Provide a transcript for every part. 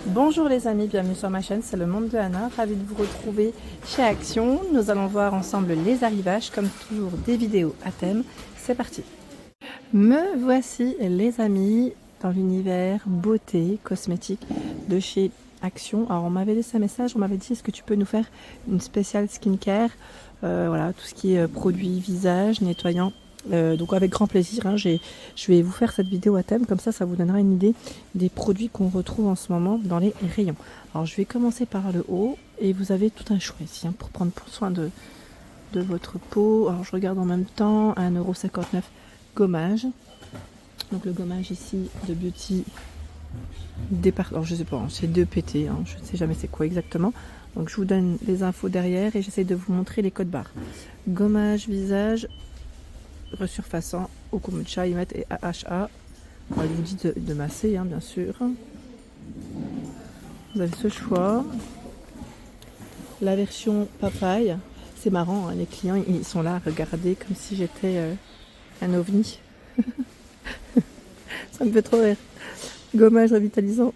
Bonjour les amis, bienvenue sur ma chaîne, c'est le monde de Anna, ravi de vous retrouver chez Action. Nous allons voir ensemble les arrivages, comme toujours des vidéos à thème. C'est parti. Me voici les amis dans l'univers beauté, cosmétique de chez Action. Alors on m'avait laissé un message, on m'avait dit est-ce que tu peux nous faire une spéciale skincare, voilà, tout ce qui est produits visage, nettoyant. Donc avec grand plaisir, hein, je vais vous faire cette vidéo à thème, comme ça vous donnera une idée des produits qu'on retrouve en ce moment dans les rayons. Alors je vais commencer par le haut et vous avez tout un choix ici hein, pour prendre soin de votre peau. Alors je regarde en même temps, 1,59 € gommage. Donc le gommage ici de Beauty Départ. Alors je sais pas, hein, c'est 2PT, hein, je ne sais jamais c'est quoi exactement. Donc je vous donne les infos derrière et j'essaie de vous montrer les codes barres. Gommage visage resurfaçant au kombucha, ils mettent et AHA. Alors, il vous dit de masser, hein, bien sûr. Vous avez ce choix. La version papaye, c'est marrant, hein, les clients ils sont là à regarder comme si j'étais un ovni. Ça me fait trop rire. Gommage revitalisant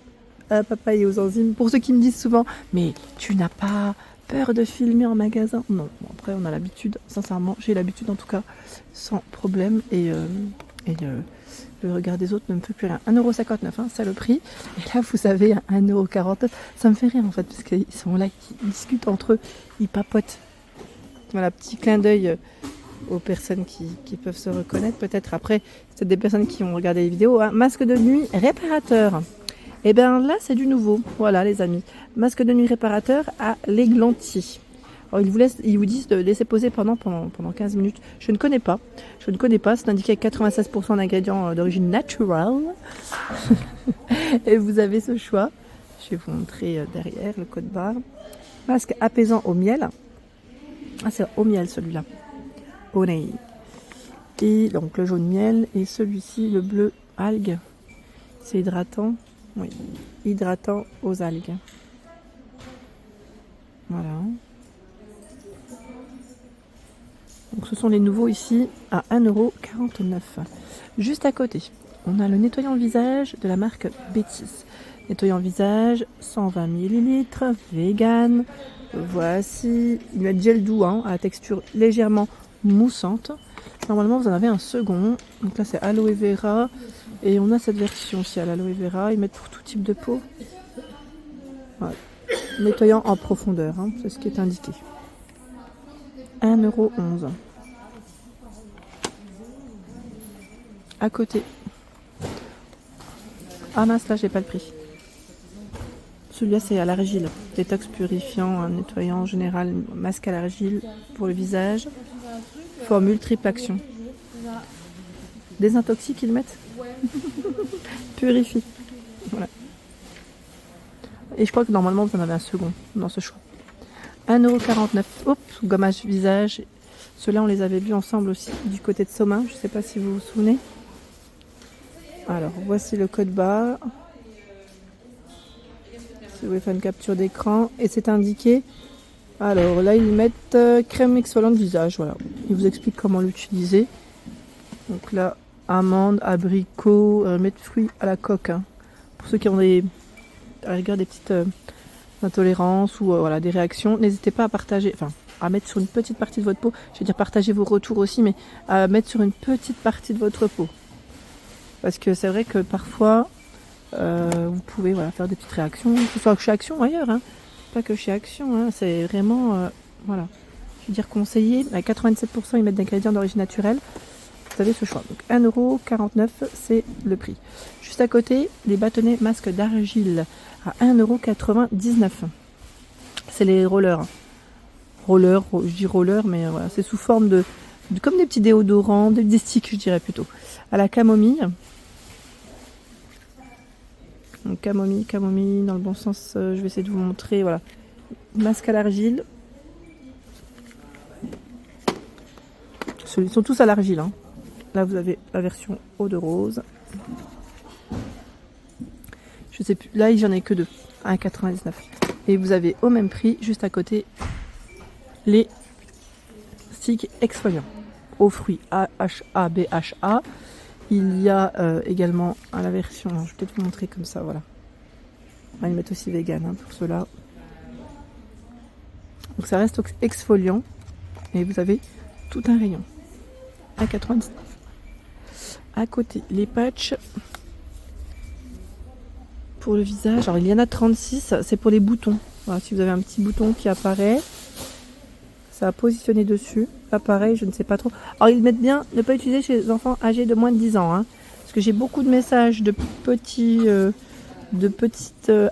à la papaye et aux enzymes. Pour ceux qui me disent souvent, mais tu n'as pas peur de filmer en magasin? Non, bon, après on a l'habitude, sincèrement, j'ai l'habitude en tout cas, sans problème. Et le regard des autres ne me fait plus rien. 1,59 €, hein, c'est le prix. Et là, vous avez 1,49 €. Ça me fait rire en fait, parce qu'ils sont là, ils discutent entre eux, ils papotent. Voilà, petit clin d'œil aux personnes qui peuvent se reconnaître. Peut-être après, c'est des personnes qui ont regardé les vidéos. Hein. Masque de nuit réparateur. Et bien là, c'est du nouveau. Voilà, les amis. Masque de nuit réparateur à l'églantier. Alors, ils vous disent de laisser poser pendant 15 minutes. Je ne connais pas. C'est indiqué avec 96% d'ingrédients d'origine naturelle. Et vous avez ce choix. Je vais vous montrer derrière le code barre. Masque apaisant au miel. Ah, c'est au miel celui-là. Au nez. Et donc le jaune miel. Et celui-ci, le bleu algue. C'est hydratant. Oui, hydratant aux algues. Voilà. Donc ce sont les nouveaux ici à 1,49 €. Juste à côté, on a le nettoyant visage de la marque Bétis. Nettoyant visage, 120 ml, vegan. Voici, il y a gel doux hein, à la texture légèrement moussante. Normalement, vous en avez un second. Donc là, c'est aloe vera. Et on a cette version aussi à l'aloe vera. Ils mettent pour tout type de peau. Voilà. Nettoyant en profondeur, hein, c'est ce qui est indiqué. 1,11 €. À côté. Ah mince, là, j'ai pas le prix. Celui-là, c'est à l'argile. Détox purifiant, nettoyant général, masque à l'argile pour le visage. Formule triple action. Désintoxique, ils mettent. Purifie. Voilà. Et je crois que normalement, vous en avez un second dans ce choix. 1,49 €. Hop, gommage visage. Ceux-là, on les avait vus ensemble aussi du côté de Somain. Je ne sais pas si vous vous souvenez. Alors, voici le code barre. Si vous voulez faire une capture d'écran. Et c'est indiqué. Alors, là, ils mettent crème exfoliante visage. Voilà. Ils vous expliquent comment l'utiliser. Donc là, amande, abricot, mettre fruits à la coque. Hein. Pour ceux qui ont à la rigueur des petites intolérances ou voilà, des réactions, n'hésitez pas à partager, enfin à mettre sur une petite partie de votre peau. Je veux dire partager vos retours aussi, mais à mettre sur une petite partie de votre peau. Parce que c'est vrai que parfois, vous pouvez voilà, faire des petites réactions, que ce soit chez Action ou ailleurs. Hein. Pas que chez Action, hein. C'est vraiment, voilà. Je veux dire conseillé, à 97% ils mettent d'ingrédients d'origine naturelle. Vous avez ce choix. Donc 1,49 €, c'est le prix. Juste à côté, les bâtonnets masques d'argile à 1,99 €. C'est les rollers. Je dis rollers, mais voilà, c'est sous forme de comme des petits déodorants, des sticks, je dirais plutôt. À la camomille. Donc camomille, dans le bon sens, je vais essayer de vous montrer. Voilà. Masque à l'argile. Ils sont tous à l'argile. Hein. Là, vous avez la version eau de rose. Je sais plus. Là, j'en ai que deux. 1,99 €. Et vous avez au même prix, juste à côté, les sticks exfoliants. Aux fruits AHA, BHA. Il y a également à la version, je vais peut-être vous montrer comme ça, voilà. On va les mettre aussi vegan hein, pour ceux-là. Donc ça reste exfoliant. Et vous avez tout un rayon. À 99. À côté, les patchs pour le visage. Alors il y en a 36, c'est pour les boutons. Voilà, si vous avez un petit bouton qui apparaît, ça a positionné dessus. Là pareil, je ne sais pas trop. Alors ils mettent bien ne pas utiliser chez les enfants âgés de moins de 10 ans. Hein, parce que j'ai beaucoup de messages de petits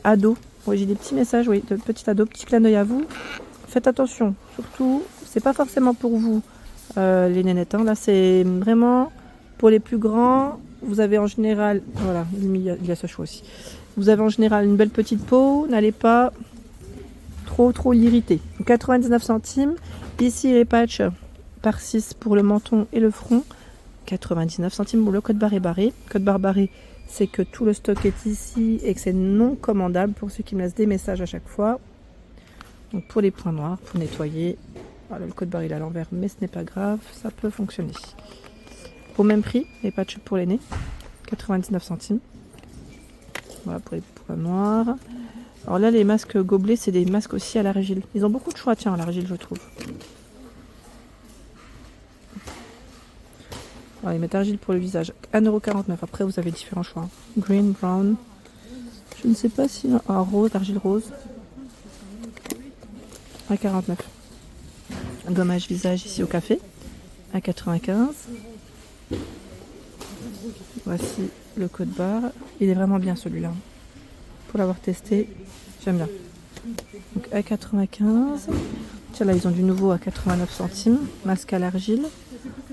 ados. Oui, j'ai des petits messages, oui, de petits ados. Petit clin d'œil à vous. Faites attention, surtout, c'est pas forcément pour vous les nénettes. Hein. Là c'est vraiment pour les plus grands. Vous avez en général, voilà, il y a ce choix aussi. Vous avez en général une belle petite peau, n'allez pas trop l'irriter. 99 centimes. Ici les patchs par 6 pour le menton et le front. 99 centimes pour le code barre barré. Code barre barré, c'est que tout le stock est ici et que c'est non commandable pour ceux qui me laissent des messages à chaque fois. Donc pour les points noirs, pour nettoyer. Voilà, le code barre il est à l'envers, mais ce n'est pas grave, ça peut fonctionner. Au même prix, les patchs pour les nez, 99 centimes. Voilà pour les points noirs. Alors là, les masques gobelets, c'est des masques aussi à l'argile. Ils ont beaucoup de choix, tiens, à l'argile, je trouve. Alors, ils mettent argile pour le visage, 1,49 €. Après, vous avez différents choix. Green, brown. Je ne sais pas si... Ah, rose, argile rose. À 49. Gommage visage ici au café. À 95. Voici le code barre. Il est vraiment bien celui-là. Pour l'avoir testé, j'aime bien. Donc à 95. Tiens là, ils ont du nouveau à 89 centimes. Masque à l'argile.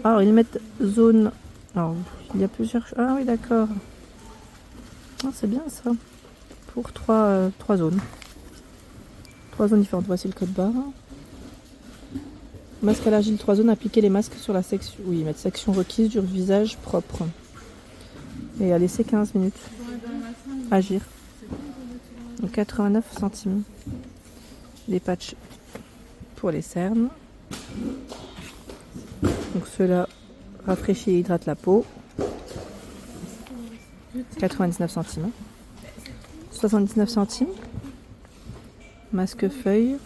Alors ils mettent zone. Alors il y a plusieurs. Ah oui d'accord. Ah, c'est bien ça. Pour trois zones. 3 zones différentes. Voici le code barre. Masque à l'argile 3 zones. Appliquer les masques sur la section. Oui, ils mettent section requise du visage propre. Et à laisser 15 minutes. Agir. Donc 89 centimes. Les patchs pour les cernes. Donc ceux-là rafraîchit et hydrate la peau. 99 centimes. 79 centimes. Masque feuille.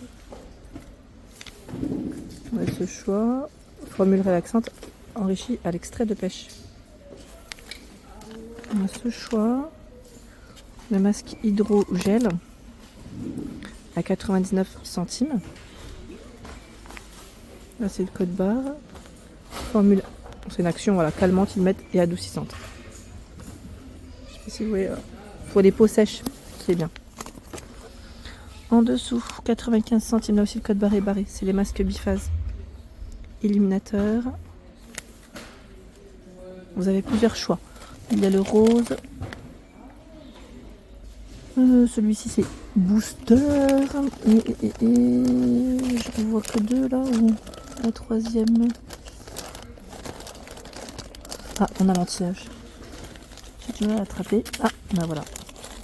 On a ce choix. Formule relaxante enrichie à l'extrait de pêche. On a ce choix. Le masque hydrogel à 99 centimes. Là c'est le code barre. Formule, c'est une action voilà, calmante, ils mettent et adoucissante. Je sais pas si vous voyez, pour les peaux sèches, c'est bien. En dessous, 95 centimes, là aussi le code barre est barré. C'est les masques biphase. Illuminateur. Vous avez plusieurs choix. Il y a le rose. Celui-ci c'est booster. Et je ne vois que 2 là ou la troisième. Ah, on a l'anti-âge. J'ai du mal à l'attraper. Ah, ben voilà.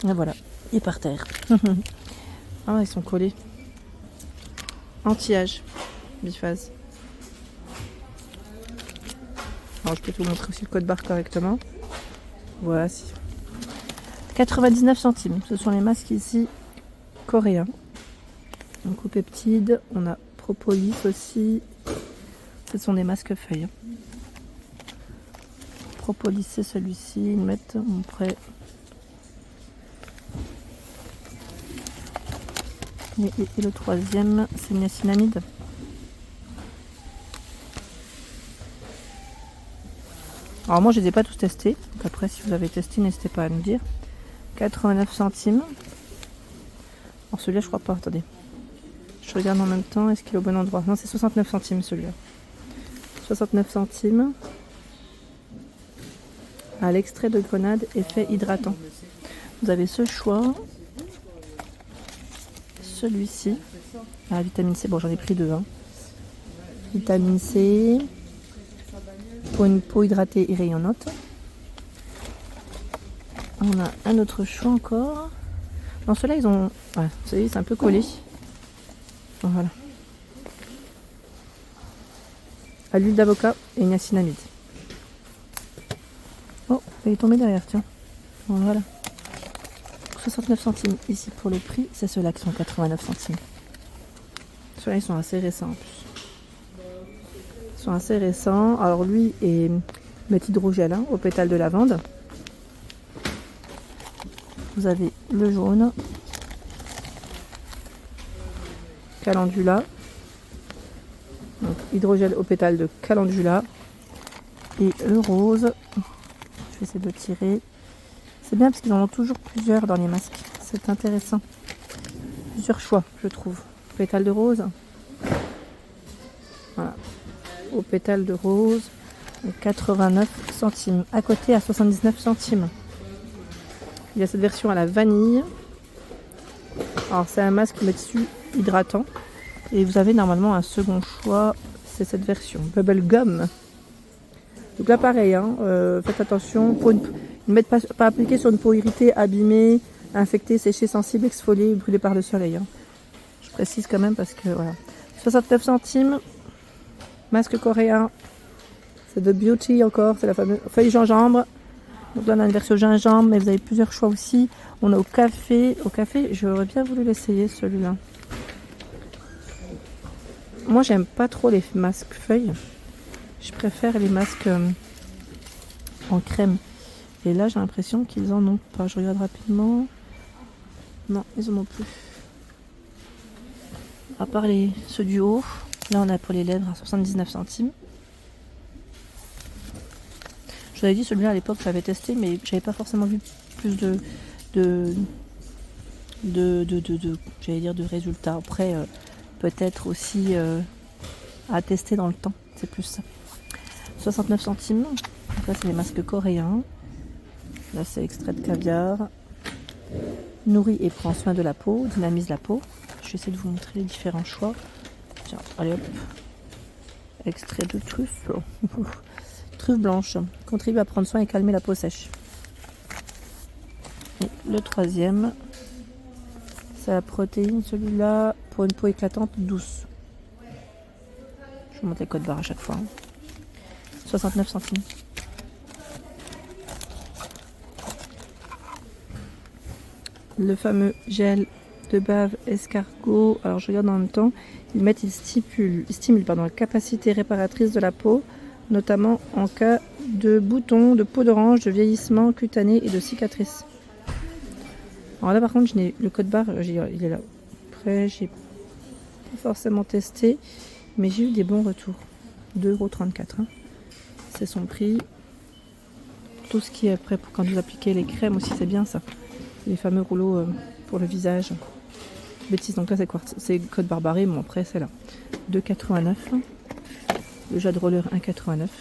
Ben voilà. Il est par terre. Ah, ils sont collés. Anti-âge. Biphase. Alors, je peux vous montrer aussi le code barre correctement. Voici. 99 centimes. Ce sont les masques ici coréens. Donc au peptide, on a propolis aussi. Ce sont des masques feuilles. Propolis, c'est celui-ci. Ils mettent prêt. Et le troisième, c'est niacinamide. Alors moi, je ne les ai pas tous testés. Donc après, si vous avez testé, n'hésitez pas à me dire. 89 centimes. Alors celui-là, je crois pas. Attendez. Je regarde en même temps. Est-ce qu'il est au bon endroit? Non, c'est 69 centimes celui-là. 69 centimes. À l'extrait de grenade, effet hydratant. Vous avez ce choix. Celui-ci. Ah, vitamine C. Bon, j'en ai pris 2. Hein. Vitamine C. Pour une peau hydratée et rayonnante. On a un autre choix encore. Non, ceux-là, ils ont... Ouais, vous savez, c'est un peu collé. Voilà. À l'huile d'avocat et niacinamide. Oh, il est tombé derrière, tiens. Voilà. 69 centimes ici pour le prix. C'est ceux-là qui sont 89 centimes. Ceux-là, ils sont assez récents en plus. Ils sont assez récents. Alors lui est méthydrogel au pétale de lavande. Vous avez le jaune. Calendula. Donc, hydrogel au pétale de calendula. Et le rose. Je vais essayer de le tirer. C'est bien parce qu'ils en ont toujours plusieurs dans les masques. C'est intéressant. Plusieurs choix, je trouve. Pétale de rose. Voilà. Au pétale de rose. 89 centimes. À côté, à 79 centimes. Il y a cette version à la vanille. Alors, c'est un masque tissu hydratant. Et vous avez normalement un second choix. C'est cette version. Bubble Gum. Donc là, pareil. Faites attention. Ne mettre pas appliquer sur une peau irritée, abîmée, infectée, séchée, sensible, exfoliée, brûlée par le soleil. Je précise quand même parce que voilà. 69 centimes. Masque coréen. C'est de Beauty encore. C'est la fameuse feuille gingembre. Donc là, on a une version gingembre, mais vous avez plusieurs choix aussi. On a au café. Au café, j'aurais bien voulu l'essayer celui-là. Moi, j'aime pas trop les masques feuilles. Je préfère les masques en crème. Et là, j'ai l'impression qu'ils en ont pas. Je regarde rapidement. Non, ils en ont plus. À part ceux du haut. Là, on a pour les lèvres à 79 centimes. Je vous avais dit, celui-là à l'époque, j'avais testé, mais j'avais pas forcément vu plus j'allais dire de résultats. Après, peut-être aussi à tester dans le temps. C'est plus ça. 69 centimes. Donc là, c'est les masques coréens. Là, c'est extrait de caviar. Nourrit et prend soin de la peau, dynamise la peau. Je vais essayer de vous montrer les différents choix. Tiens, allez hop. Extrait de truffe. Truffe blanche. Contribue à prendre soin et calmer la peau sèche. Et le troisième, c'est la protéine. Celui-là, pour une peau éclatante, douce. Je vous montre les codes barres à chaque fois. 69 centimes. Le fameux gel de bave escargot. Alors je regarde en même temps. Il stimule la capacité réparatrice de la peau, notamment en cas de boutons, de peau d'orange, de vieillissement cutané et de cicatrices. Alors là par contre, le code barre, il est là. Après, j'ai pas forcément testé, mais j'ai eu des bons retours. 2,34 €. C'est son prix. Tout ce qui est prêt pour quand vous appliquez les crèmes aussi, c'est bien ça. Les fameux rouleaux pour le visage. Bêtise, donc là c'est code barbaré, mais après c'est là. 2,89 €. Le Jade Roller 1,89 €.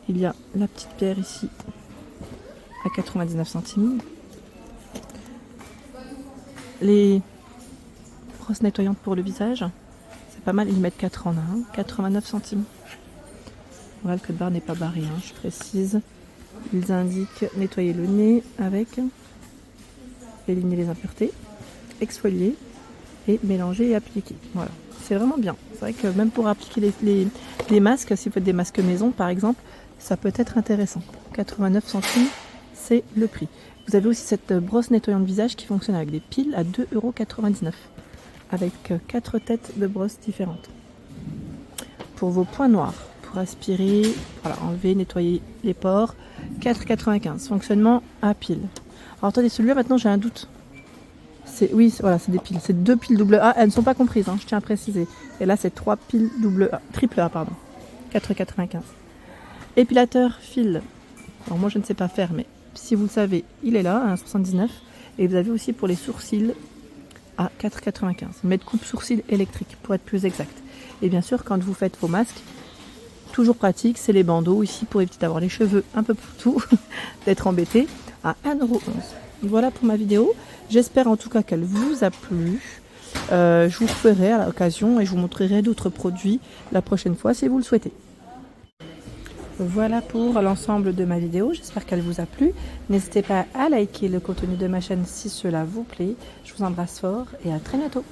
Il y a la petite pierre ici à 99 centimes. Les brosses nettoyantes pour le visage, c'est pas mal, ils mettent 4 en 1, 89 centimes. Voilà, le code barre n'est pas barré, je précise. Ils indiquent nettoyer le nez avec, éliminer les impuretés, exfolier et mélanger et appliquer. Voilà, c'est vraiment bien. C'est vrai que même pour appliquer les masques, si vous faites des masques maison par exemple, ça peut être intéressant. 89 centimes, c'est le prix. Vous avez aussi cette brosse nettoyante visage qui fonctionne avec des piles à 2,99 € avec 4 têtes de brosses différentes. Pour vos points noirs, pour aspirer, voilà, enlever, nettoyer les pores, 4,95 €. Fonctionnement à pile. Alors attendez, celui-là maintenant j'ai un doute. Oui, voilà, c'est des piles. C'est 2 piles double A. Elles ne sont pas comprises, je tiens à préciser. Et là, c'est 3 piles triple A, pardon. 4,95 €. Épilateur fil. Alors moi, je ne sais pas faire, mais si vous le savez, il est là, à 1,79 €. Et vous avez aussi pour les sourcils à 4,95 €. Mètre coupe sourcil électrique, pour être plus exact. Et bien sûr, quand vous faites vos masques, toujours pratique, c'est les bandeaux ici pour éviter d'avoir les cheveux un peu partout, d'être embêté, à 1,11 €. Voilà pour ma vidéo. J'espère en tout cas qu'elle vous a plu. Je vous referai à l'occasion et je vous montrerai d'autres produits la prochaine fois si vous le souhaitez. Voilà pour l'ensemble de ma vidéo. J'espère qu'elle vous a plu. N'hésitez pas à liker le contenu de ma chaîne si cela vous plaît. Je vous embrasse fort et à très bientôt.